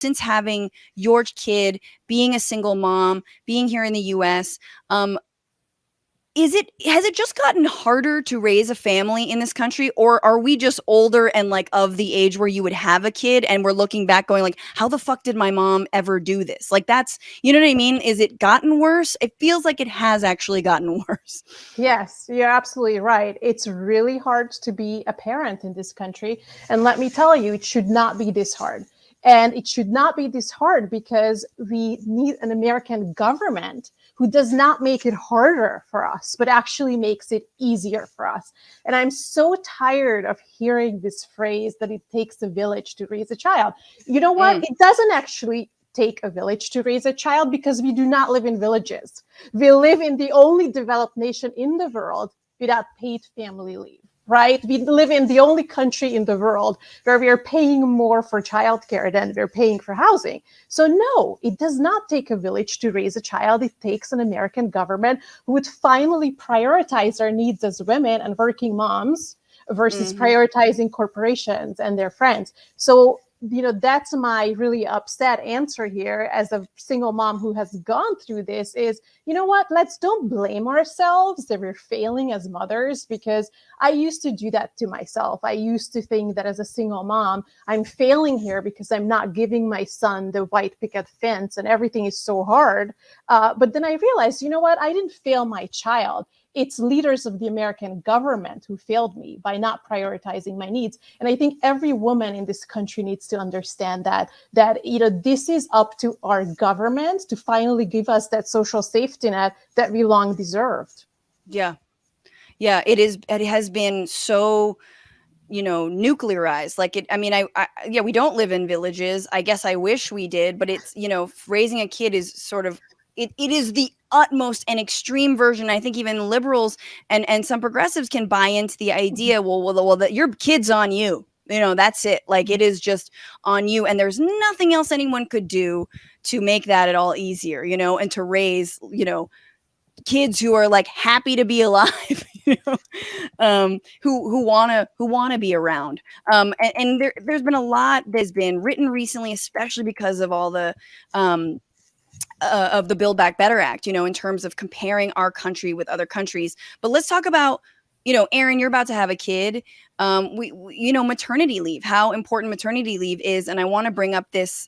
since having your kid, being a single mom, being here in the US, has it just gotten harder to raise a family in this country, or are we just older and like of the age where you would have a kid and we're looking back going like, how the fuck did my mom ever do this? Like that's, you know what I mean? Is it gotten worse? It feels like it has actually gotten worse. Yes, you're absolutely right. It's really hard to be a parent in this country. And let me tell you, it should not be this hard. And it should not be this hard because we need an American government who does not make it harder for us, but actually makes it easier for us. And I'm so tired of hearing this phrase that it takes a village to raise a child. You know what? It doesn't actually take a village to raise a child because we do not live in villages. We live in the only developed nation in the world without paid family leave, right? We live in the only country in the world where we are paying more for childcare than we're paying for housing. So no, it does not take a village to raise a child. It takes an American government who would finally prioritize our needs as women and working moms versus prioritizing corporations and their friends. So that's my really upset answer here as a single mom who has gone through this is, you know what, let's don't blame ourselves that we're failing as mothers, because I used to do that to myself. I used to think that as a single mom, I'm failing here because I'm not giving my son the white picket fence and everything is so hard. But then I realized, you know what, I didn't fail my child. It's leaders of the American government who failed me by not prioritizing my needs. And I think every woman in this country needs to understand that this is up to our government to finally give us that social safety net that we long deserved. Yeah. Yeah, it is. It has been so, nuclearized. Like it, I mean, yeah, we don't live in villages. I guess I wish we did, but it's, raising a kid is sort of, it is the utmost and extreme version. I think even liberals and some progressives can buy into the idea, well, that your kid's on you. That's it. Like it is just on you. And there's nothing else anyone could do to make that at all easier, and to raise, kids who are like happy to be alive, who wanna be around. And there's been a lot that's been written recently, especially because of all the of the Build Back Better Act, in terms of comparing our country with other countries. But let's talk about, Erin, you're about to have a kid. Maternity leave, how important maternity leave is. And I want to bring up this.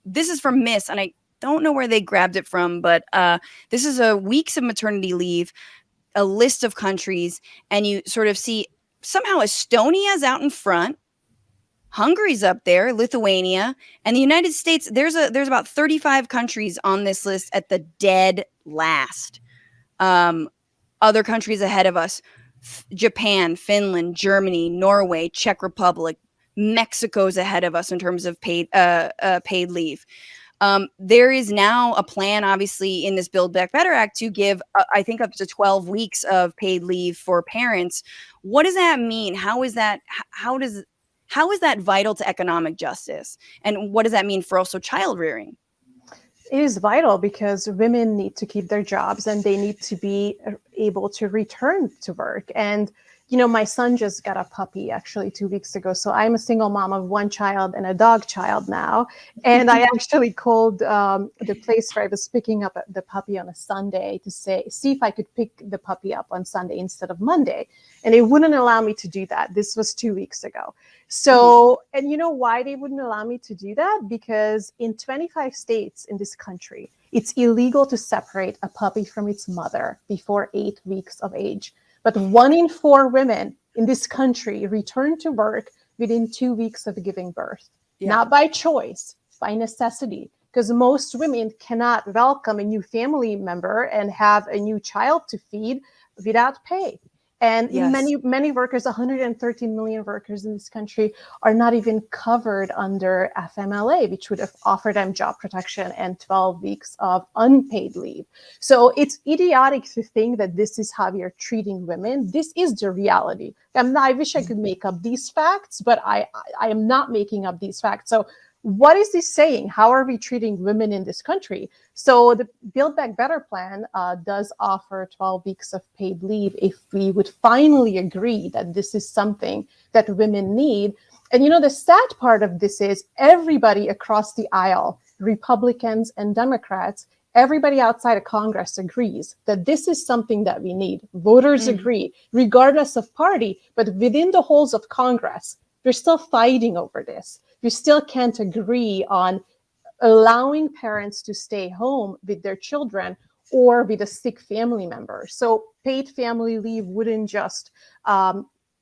This is from Miss, and I don't know where they grabbed it from, but this is a weeks of maternity leave, a list of countries, and you sort of see somehow Estonia's out in front. Hungary's up there, Lithuania, and the United States. There's about 35 countries on this list at the dead last. Other countries ahead of us: Japan, Finland, Germany, Norway, Czech Republic, Mexico's ahead of us in terms of paid leave. There is now a plan, obviously, in this Build Back Better Act to give, I think, up to 12 weeks of paid leave for parents. What does that mean? How is that vital to economic justice? And what does that mean for also child rearing? It is vital because women need to keep their jobs and they need to be able to return to work. And my son just got a puppy actually 2 weeks ago. So I'm a single mom of one child and a dog child now. And I actually called the place where I was picking up the puppy on a Sunday to see if I could pick the puppy up on Sunday instead of Monday. And they wouldn't allow me to do that. This was 2 weeks ago. So, and you know why they wouldn't allow me to do that? Because in 25 states in this country, it's illegal to separate a puppy from its mother before 8 weeks of age. But 1 in 4 women in this country return to work within 2 weeks of giving birth. Yeah. Not by choice, by necessity, because most women cannot welcome a new family member and have a new child to feed without pay. And yes, many workers, 113 million workers in this country, are not even covered under FMLA, which would have offered them job protection and 12 weeks of unpaid leave. So it's idiotic to think that this is how we are treating women. This is the reality. I wish I could make up these facts, but I am not making up these facts. So what is this saying? How are we treating women in this country? So the Build Back Better plan does offer 12 weeks of paid leave if we would finally agree that this is something that women need. And the sad part of this is everybody across the aisle, Republicans and Democrats, everybody outside of Congress agrees that this is something that we need. Voters agree, regardless of party, but within the halls of Congress, we're still fighting over this. We still can't agree on allowing parents to stay home with their children or with a sick family member. So paid family leave wouldn't just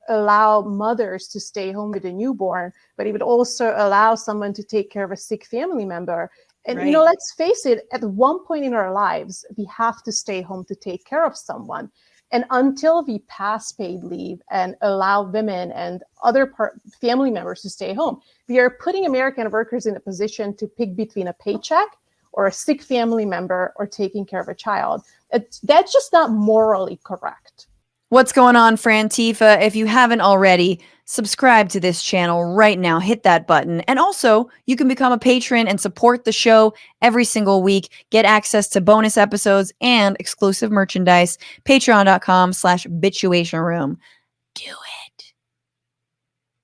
allow mothers to stay home with a newborn, but it would also allow someone to take care of a sick family member. And, Right. let's face it, at one point in our lives, we have to stay home to take care of someone. And until we pass paid leave and allow women and other family members to stay home, we are putting American workers in a position to pick between a paycheck or a sick family member or taking care of a child. That's just not morally correct. What's going on, Frantifa? If you haven't already, subscribe to this channel right now. Hit that button. And also, you can become a patron and support the show every single week. Get access to bonus episodes and exclusive merchandise. Patreon.com/bitchuation room. Do it.